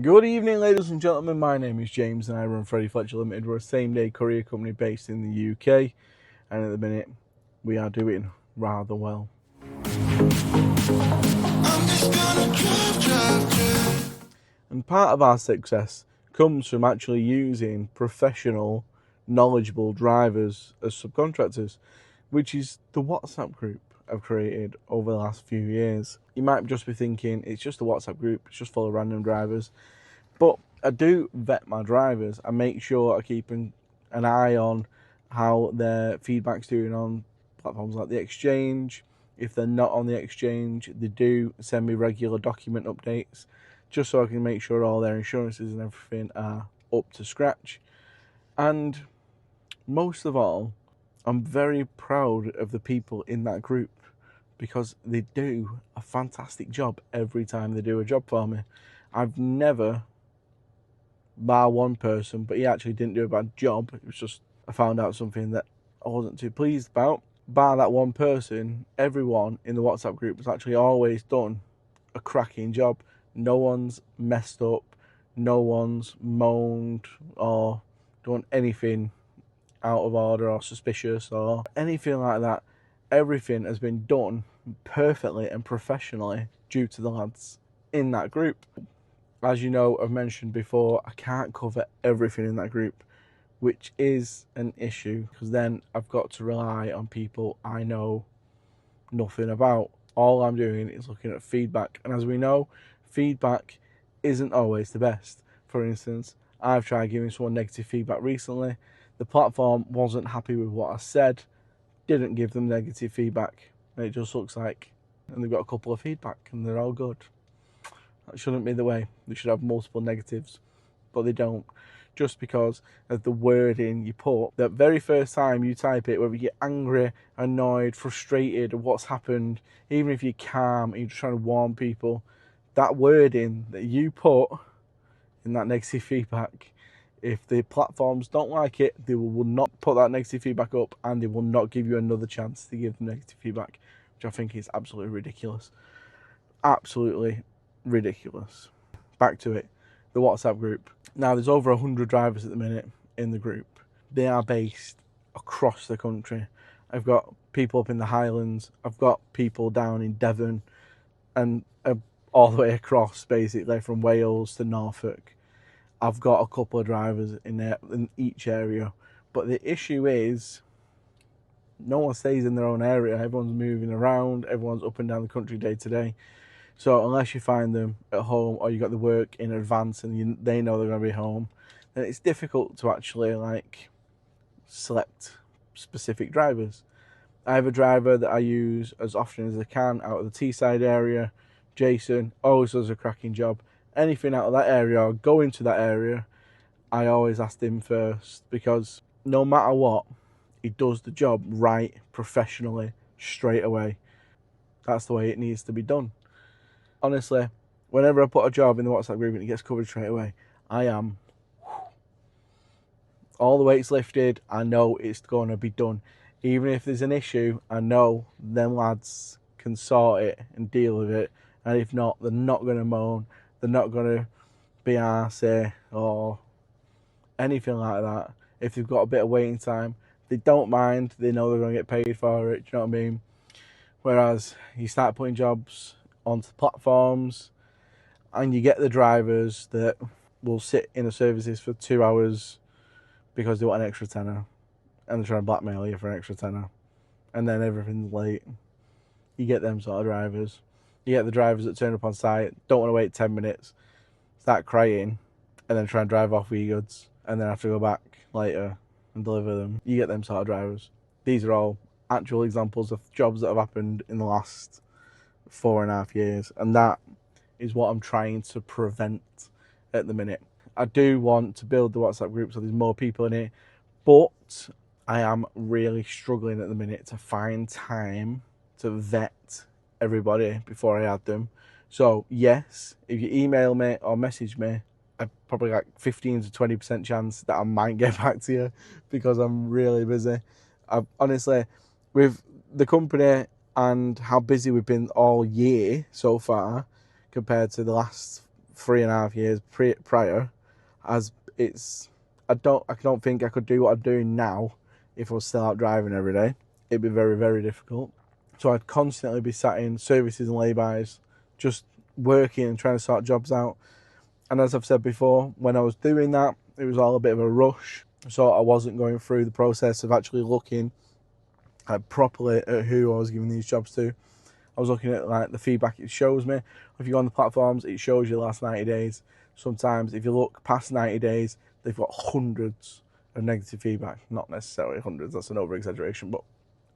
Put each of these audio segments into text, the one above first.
Good evening, ladies and gentlemen. My name is James and I run Freddie Fletcher Limited. We're a same-day courier company based in the UK, and at the minute we are doing rather well. And part of our success comes from actually using professional, knowledgeable drivers as subcontractors, which is the WhatsApp group I've created over the last few years. You might just be thinking it's just a WhatsApp group, it's just full of random drivers. But I do vet my drivers. I make sure I keep an eye on how their feedback's doing on platforms like the Exchange. If they're not on the Exchange, they do send me regular document updates, just so I can make sure all their insurances and everything are up to scratch. And most of all, I'm very proud of the people in that group because they do a fantastic job every time they do a job for me. I've never, bar one person, but he actually didn't do a bad job. It was just I found out something that I wasn't too pleased about. Bar that one person, everyone in the WhatsApp group has actually always done a cracking job. No one's messed up. No one's moaned or done anything out of order or suspicious or anything like that. Everything has been done perfectly and professionally due to the lads in that group. As you know, I've mentioned before, I can't cover everything in that group, which is an issue because then I've got to rely on people I know nothing about. All I'm doing is looking at feedback, and as we know, feedback isn't always the best. For instance, I've tried giving someone negative feedback recently. The platform wasn't happy with what I said, didn't give them negative feedback, and it just looks like, and they've got a couple of feedback and they're all good. That shouldn't be the way. They should have multiple negatives, but they don't. Just because of the wording you put. The very first time you type it, whether you're angry, annoyed, frustrated, what's happened, even if you're calm and you're just trying to warn people, that wording that you put in that negative feedback, if the platforms don't like it, they will not put that negative feedback up and they will not give you another chance to give them negative feedback, which I think is absolutely ridiculous. Absolutely ridiculous. Back to it, the WhatsApp group. Now there's over 100 drivers at the minute in the group. They are based across the country. I've got people up in the Highlands, I've got people down in Devon, and all the way across, basically from Wales to Norfolk. I've got a couple of drivers in each area, but the issue is no one stays in their own area. Everyone's moving around, everyone's up and down the country day to day. So unless you find them at home or you got the work in advance and they know they're going to be home, then it's difficult to actually select specific drivers. I have a driver that I use as often as I can out of the Teesside area. Jason always does a cracking job. Anything out of that area or go into that area, I always ask him first because no matter what, he does the job right, professionally, straight away. That's the way it needs to be done. Honestly, whenever I put a job in the WhatsApp group and it gets covered straight away, I am all the weights lifted. I know it's going to be done. Even if there's an issue, I know them lads can sort it and deal with it. And if not, they're not going to moan. They're not going to be arsey or anything like that. If they've got a bit of waiting time, they don't mind. They know they're going to get paid for it. Do you know what I mean? Whereas you start putting jobs onto platforms and you get the drivers that will sit in the services for 2 hours because they want an extra tenner and they're trying to blackmail you for an extra tenner, and then everything's late. You get them sort of drivers. You get the drivers that turn up on site, don't want to wait 10 minutes, start crying, and then try and drive off with your goods and then have to go back later and deliver them. You get them sort of drivers. These are all actual examples of jobs that have happened in the last 4.5 years, and that is what I'm trying to prevent at the minute. I do want to build the WhatsApp group so there's more people in it, but I am really struggling at the minute to find time to vet everybody before I add them. So yes, if you email me or message me, I've probably got 15 to 20% chance that I might get back to you because I'm really busy. Honestly, with the company and how busy we've been all year so far compared to the last 3.5 years prior, as I don't think I could do what I'm doing now if I was still out driving every day. It'd be very, very difficult. So I'd constantly be sat in services and laybys, just working and trying to sort jobs out. And as I've said before, when I was doing that, it was all a bit of a rush. So I wasn't going through the process of actually looking properly at who I was giving these jobs to. I was looking at like the feedback it shows me. If you go on the platforms, it shows you the last 90 days. Sometimes if you look past 90 days, they've got hundreds of negative feedback. Not necessarily hundreds, that's an over-exaggeration, but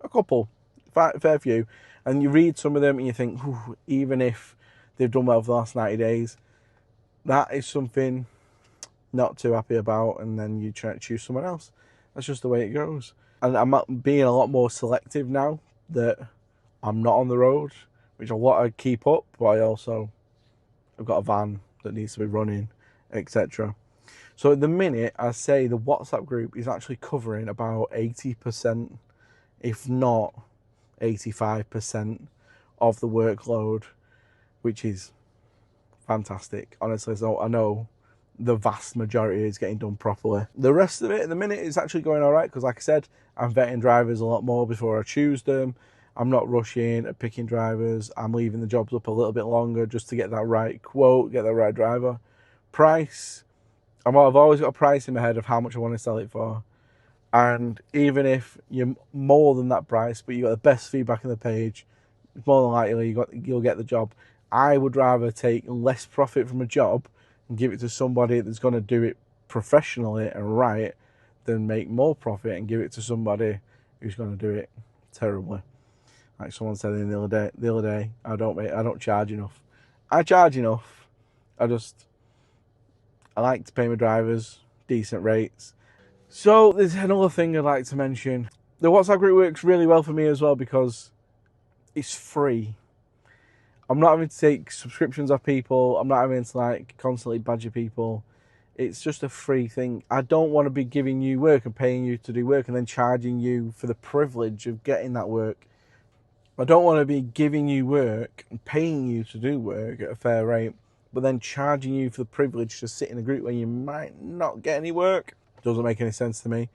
a couple, fair few. And you read some of them and you think, even if they've done well for the last 90 days, that is something not too happy about, and then you try to choose someone else. That's just the way it goes. And I'm being a lot more selective now that I'm not on the road, which I want to keep up, but I've got a van that needs to be running, etc. So at the minute, I say the WhatsApp group is actually covering about 80%, if not 85% of the workload, which is fantastic, honestly. So I know the vast majority is getting done properly. The rest of it at the minute is actually going all right, because like I said, I'm vetting drivers a lot more before I choose them. I'm not rushing at picking drivers. I'm leaving the jobs up a little bit longer just to get that right quote, get that right driver. Price, I've always got a price in my head of how much I want to sell it for. And even if you're more than that price, but you got the best feedback on the page, more than likely you'll get the job. I would rather take less profit from a job and give it to somebody that's going to do it professionally and right, than make more profit and give it to somebody who's going to do it terribly. Like someone said the other day, I don't charge enough. I charge enough. I like to pay my drivers decent rates. So there's another thing I'd like to mention. The WhatsApp group works really well for me as well because it's free. I'm not having to take subscriptions off people. I'm not having to like constantly badger people. It's just a free thing. I don't want to be giving you work and paying you to do work and then charging you for the privilege of getting that work. I don't want to be giving you work and paying you to do work at a fair rate, but then charging you for the privilege to sit in a group where you might not get any work. Doesn't make any sense to me.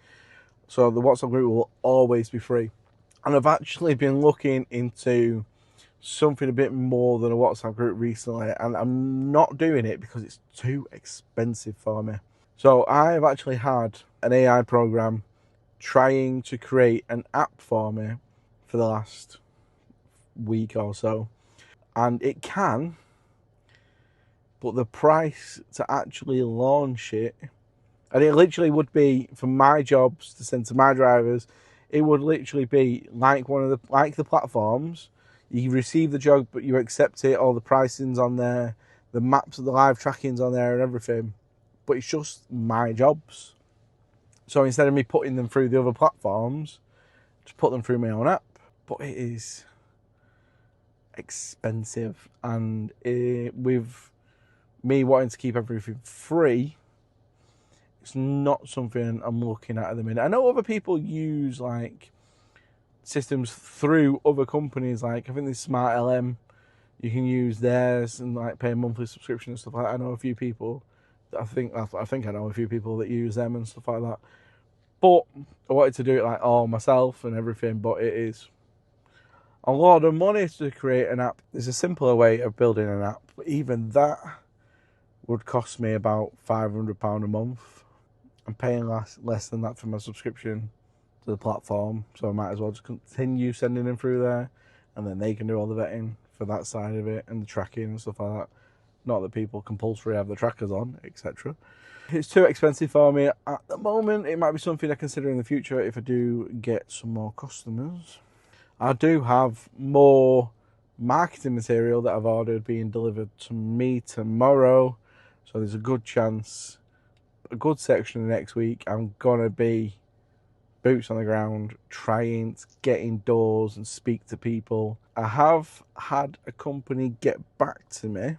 So the WhatsApp group will always be free. And I've actually been looking into something a bit more than a WhatsApp group recently, and I'm not doing it because it's too expensive for me. So I've actually had an AI program trying to create an app for me for the last week or so, and it can, but the price to actually launch it, and it literally would be for my jobs to send to my drivers, it would literally be like the platforms. You receive the job, but you accept it. All the pricing's on there, the maps of the live tracking's on there, and everything. But it's just my jobs. So instead of me putting them through the other platforms, just put them through my own app. But it is expensive, and with me wanting to keep everything free, it's not something I'm looking at the minute. I know other people use like systems through other companies, like I think there's Smart LM, you can use theirs and like pay a monthly subscription and stuff like that. I know a few people that I think I know a few people that use them and stuff like that. But I wanted to do it like all myself and everything, but it is a lot of money to create an app. There's a simpler way of building an app, but even that would cost me about £500 a month. I'm paying less than that for my subscription to the platform, so I might as well just continue sending them through there, and then they can do all the vetting for that side of it and the tracking and stuff like that. Not that people compulsory have the trackers on, etc. It's too expensive for me at the moment. It might be something I consider in the future if I do get some more customers. I do have more marketing material that I've ordered being delivered to me tomorrow, so there's a good chance, a good section next week, I'm gonna be boots on the ground, trying to get indoors and speak to people. I have had a company get back to me,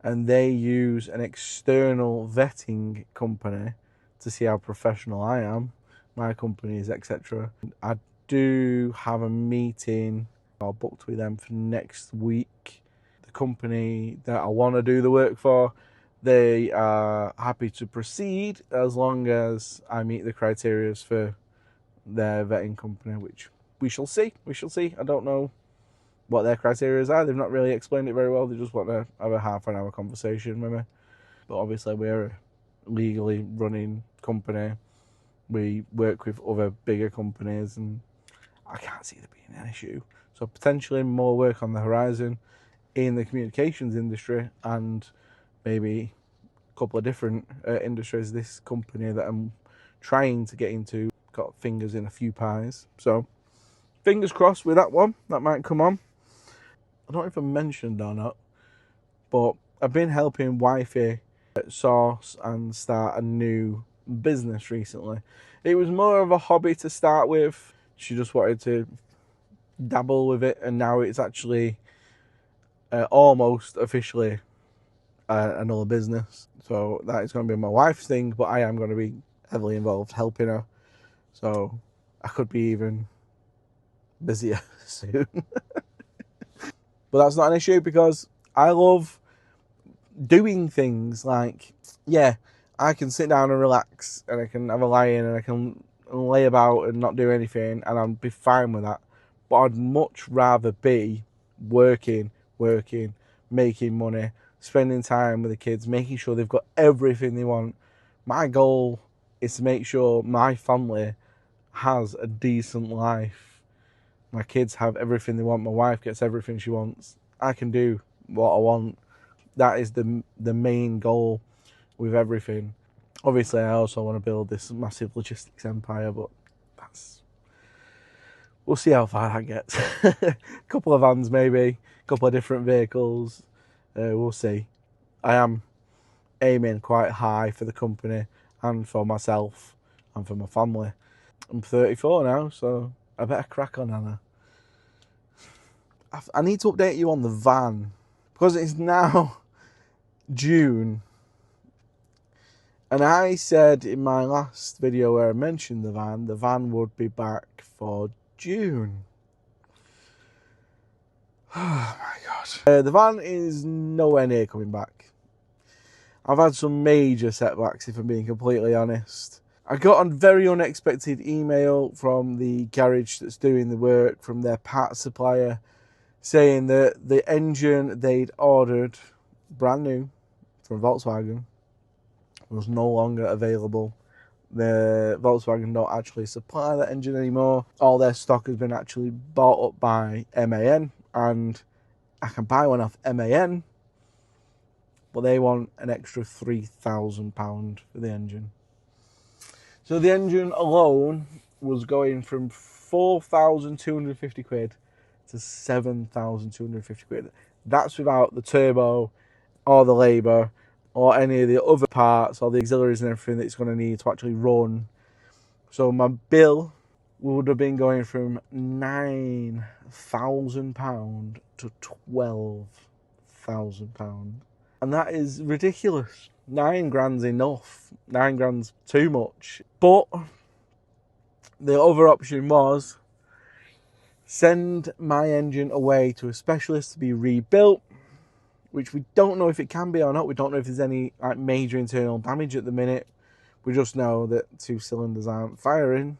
and they use an external vetting company to see how professional I am, my companies, etc. I do have a meeting booked with them for next week. the company that I want to do the work for, they are happy to proceed as long as I meet the criteria for their vetting company, which we shall see. We shall see. I don't know what their criteria are. They've not really explained it very well. They just want to have a half an hour conversation with me. But obviously we're a legally running company. We work with other bigger companies, and I can't see there being an issue. So potentially more work on the horizon in the communications industry, and maybe a couple of different industries. This company that I'm trying to get into got fingers in a few pies. So fingers crossed with that one. That might come on. I don't know if I mentioned or not, but I've been helping Wifey source and start a new business recently. It was more of a hobby to start with. She just wanted to dabble with it, and now it's actually almost officially another business. So that is going to be my wife's thing, but I am going to be heavily involved helping her. So I could be even busier soon. But that's not an issue because I love doing things like, yeah, I can sit down and relax and I can have a lie in and I can lay about and not do anything and I'll be fine with that. But I'd much rather be working, making money, spending time with the kids, making sure they've got everything they want. My goal is to make sure my family has a decent life. My kids have everything they want. My wife gets everything she wants. I can do what I want. That is the main goal with everything. Obviously, I also want to build this massive logistics empire, but we'll see how far that gets. A couple of vans, maybe. A couple of different vehicles. We'll see. I am aiming quite high for the company and for myself and for my family. I'm 34 now, so I better crack on, Anna. I need to update you on the van because it's now June. And I said in my last video where I mentioned the van would be back for June. Oh my God. The van is nowhere near coming back. I've had some major setbacks, if I'm being completely honest. I got a very unexpected email from the garage that's doing the work, from their parts supplier, saying that the engine they'd ordered, brand new, from Volkswagen, was no longer available. The Volkswagen don't actually supply that engine anymore. All their stock has been actually bought up by MAN, and I can buy one off MAN, but they want an extra £3,000 for the engine. So the engine alone was going from 4,250 quid to 7,250 quid. That's without the turbo or the labour or any of the other parts or the auxiliaries and everything that it's going to need to actually run. So my bill would have been going from £9,000 to £12,000. And that is ridiculous. 9 grand's enough. 9 grand's too much. But the other option was send my engine away to a specialist to be rebuilt, which we don't know if it can be or not. We don't know if there's any major internal damage at the minute. We just know that 2 cylinders aren't firing,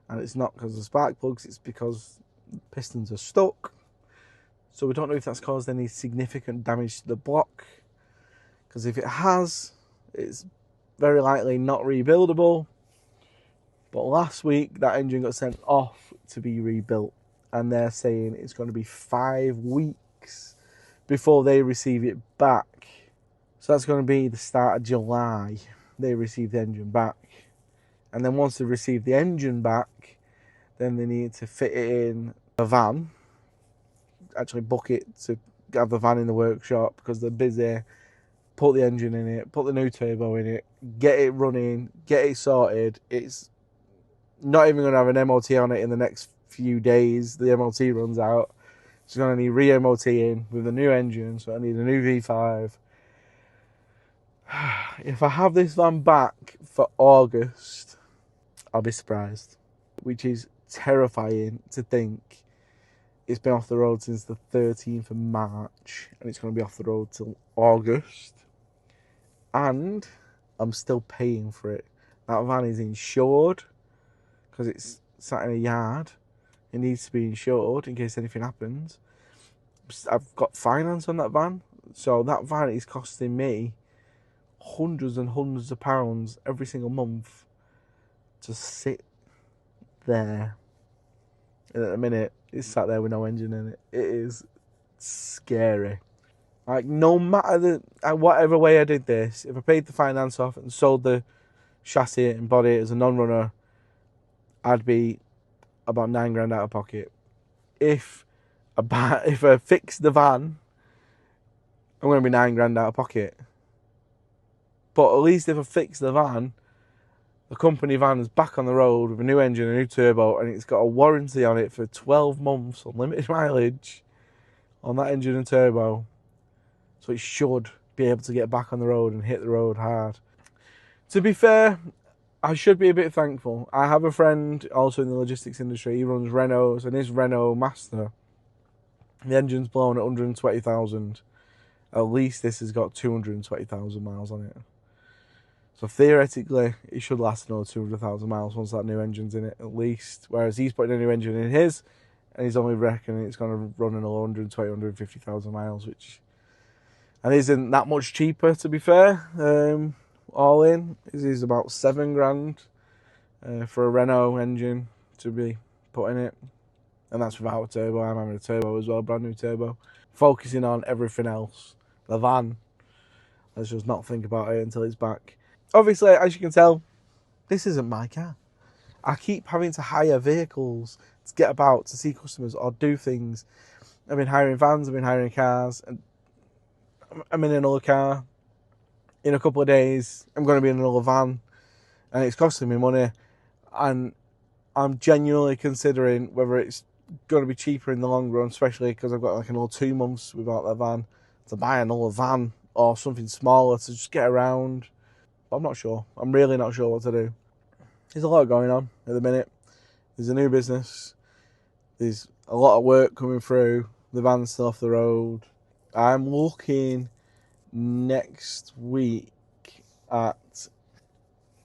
and it's not because of spark plugs, it's because pistons are stuck. So we don't know if that's caused any significant damage to the block, because if it has, it's very likely not rebuildable. But last week that engine got sent off to be rebuilt, and they're saying it's going to be 5 weeks before they receive it back. So that's going to be the start of July they receive the engine back. And then once they receive the engine back, then they need to fit it in a van, actually book it to have the van in the workshop because they're busy, put the engine in it, put the new turbo in it, get it running, get it sorted. It's not even going to have an MOT on it in the next few days. The MOT runs out. It's going to need re-MOTing with the new engine, so I need a new V5. If I have this van back for August, I'll be surprised, which is terrifying to think It's been off the road since the 13th of March, and it's going to be off the road till August. And I'm still paying for it. That van is insured because it's sat in a yard. It needs to be insured in case anything happens. I've got finance on that van, so that van is costing me hundreds and hundreds of pounds every single month to sit there. And at the minute, it's sat there with no engine in it. It is scary. Like, no matter whatever way I did this, if I paid the finance off and sold the chassis and body as a non-runner, I'd be about £9,000 out of pocket. If I fix the van, I'm going to be £9,000 out of pocket. But at least if I fix the van, the company van is back on the road with a new engine, a new turbo, and it's got a warranty on it for 12 months on limited mileage on that engine and turbo. So it should be able to get back on the road and hit the road hard. To be fair, I should be a bit thankful. I have a friend also in the logistics industry. He runs Renaults, and his Renault Master, the engine's blown at 120,000. At least this has got 220,000 miles on it. So theoretically, it should last another 200,000 miles once that new engine's in it, at least. Whereas he's putting a new engine in his, and he's only reckoning it's going to run another 120, 150,000 miles, which and isn't that much cheaper, to be fair. All in, is about £7,000 for a Renault engine to be put in it. And that's without a turbo. I'm having a turbo as well, brand new turbo. Focusing on everything else. The van, let's just not think about it until it's back. Obviously, as you can tell, this isn't my car. I keep having to hire vehicles to get about, to see customers or do things. I've been hiring vans, I've been hiring cars, and I'm in another car. In a couple of days, I'm going to be in another van, and it's costing me money. And I'm genuinely considering whether it's going to be cheaper in the long run, especially because I've got like another 2 months without that van, to buy another van or something smaller to just get around. But I'm not sure. I'm really not sure what to do. There's a lot going on at the minute. There's a new business. There's a lot of work coming through. The van's still off the road. I'm looking next week at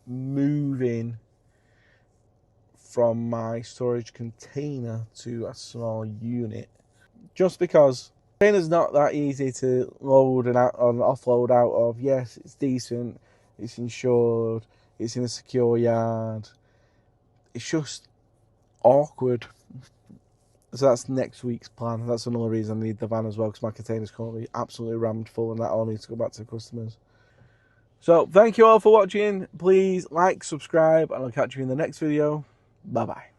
moving from my storage container to a small unit, just because the container's not that easy to load and offload out of. Yes, it's decent, it's insured, it's in a secure yard. It's just awkward. So that's next week's plan. That's another reason I need the van as well, because my container's currently absolutely rammed full and that all needs to go back to the customers. So thank you all for watching. Please like, subscribe, and I'll catch you in the next video. Bye bye.